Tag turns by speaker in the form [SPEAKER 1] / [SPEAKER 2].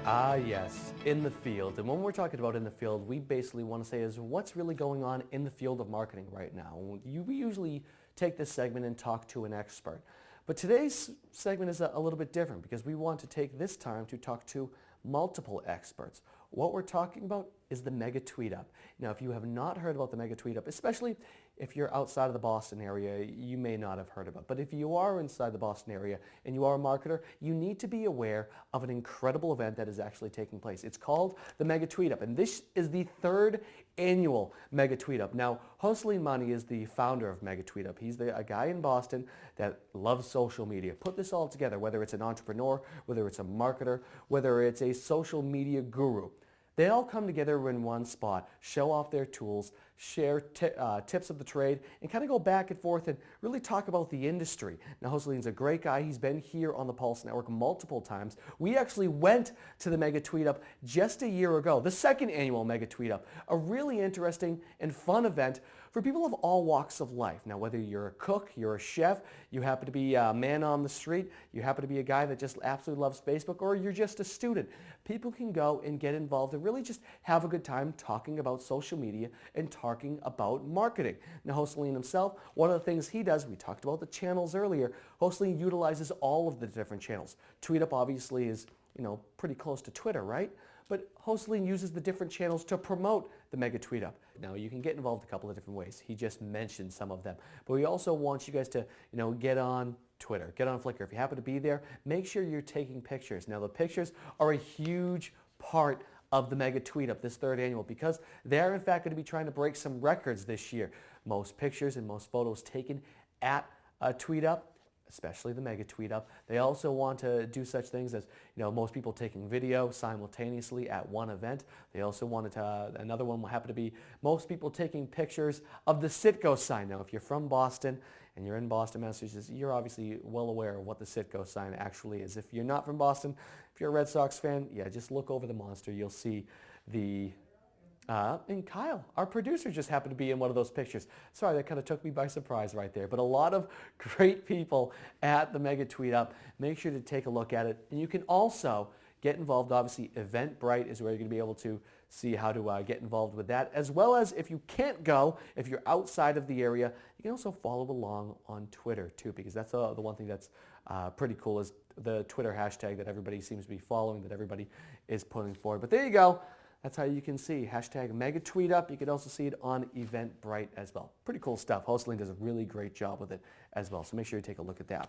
[SPEAKER 1] Ah, yes, in the field. And when we're talking about in the field, we basically want to say is what's really going on in the field of marketing right now. We usually take this segment and talk to an expert. But today's segment is a little bit different because we want to take this time to talk to multiple experts. What we're talking about is the MegaTweetUp. Now, if you have not heard about the MegaTweetUp, especially if you're outside of the Boston area, you may not have heard about it. But if you are inside the Boston area and you are a marketer, you need to be aware of an incredible event that is actually taking place. It's called the MegaTweetUp, and this is the third annual MegaTweetUp. Now, Jocelyn Money is the founder of MegaTweetUp. He's a guy in Boston that loves social media. Put this all together, whether it's an entrepreneur, whether it's a marketer, whether it's a social media guru. They all come together in one spot, show off their tools, share tips of the trade, and kind of go back and forth and really talk about the industry. Now, Joselin's a great guy. He's been here on the Pulse Network multiple times. We actually went to the MegaTweetUp just a year ago, the second annual MegaTweetUp, a really interesting and fun event for people of all walks of life. Now, whether you're a cook, you're a chef, you happen to be a man on the street, you happen to be a guy that just absolutely loves Facebook, or you're just a student, people can go and get involved and really just have a good time talking about social media and talking about marketing. Now, Jocelyn himself, one of the things he does, we talked about the channels earlier, Jocelyn utilizes all of the different channels. TweetUp obviously is, pretty close to Twitter, right? But Jocelyn uses the different channels to promote the MegaTweetUp. Now, you can get involved a couple of different ways. He just mentioned some of them. But we also want you guys to, get on Twitter, get on Flickr. If you happen to be there, make sure you're taking pictures. Now, the pictures are a huge part of the MegaTweetUp, this third annual, because they're in fact going to be trying to break some records this year. Most pictures and most photos taken at a TweetUp, especially the MegaTweetUp. They also want to do such things as, most people taking video simultaneously at one event. They also wanted to, another one will happen to be most people taking pictures of the Citgo sign. Now, if you're from Boston and you're in Boston, Massachusetts, you're obviously well aware of what the Citgo sign actually is. If you're not from Boston, if you're a Red Sox fan, yeah, just look over the monster. You'll see the and Kyle, our producer, just happened to be in one of those pictures. Sorry, that kind of took me by surprise right there. But a lot of great people at the MegaTweetUp. Make sure to take a look at it. And you can also get involved. Obviously, Eventbrite is where you're going to be able to see how to get involved with that. As well as if you can't go, if you're outside of the area, you can also follow along on Twitter too, because that's the one thing that's pretty cool is the Twitter hashtag that everybody seems to be following, that everybody is putting forward. But there you go. That's how you can see hashtag MegaTweetUp. You can also see it on Eventbrite as well. Pretty cool stuff. Jocelyn does a really great job with it as well. So make sure you take a look at that.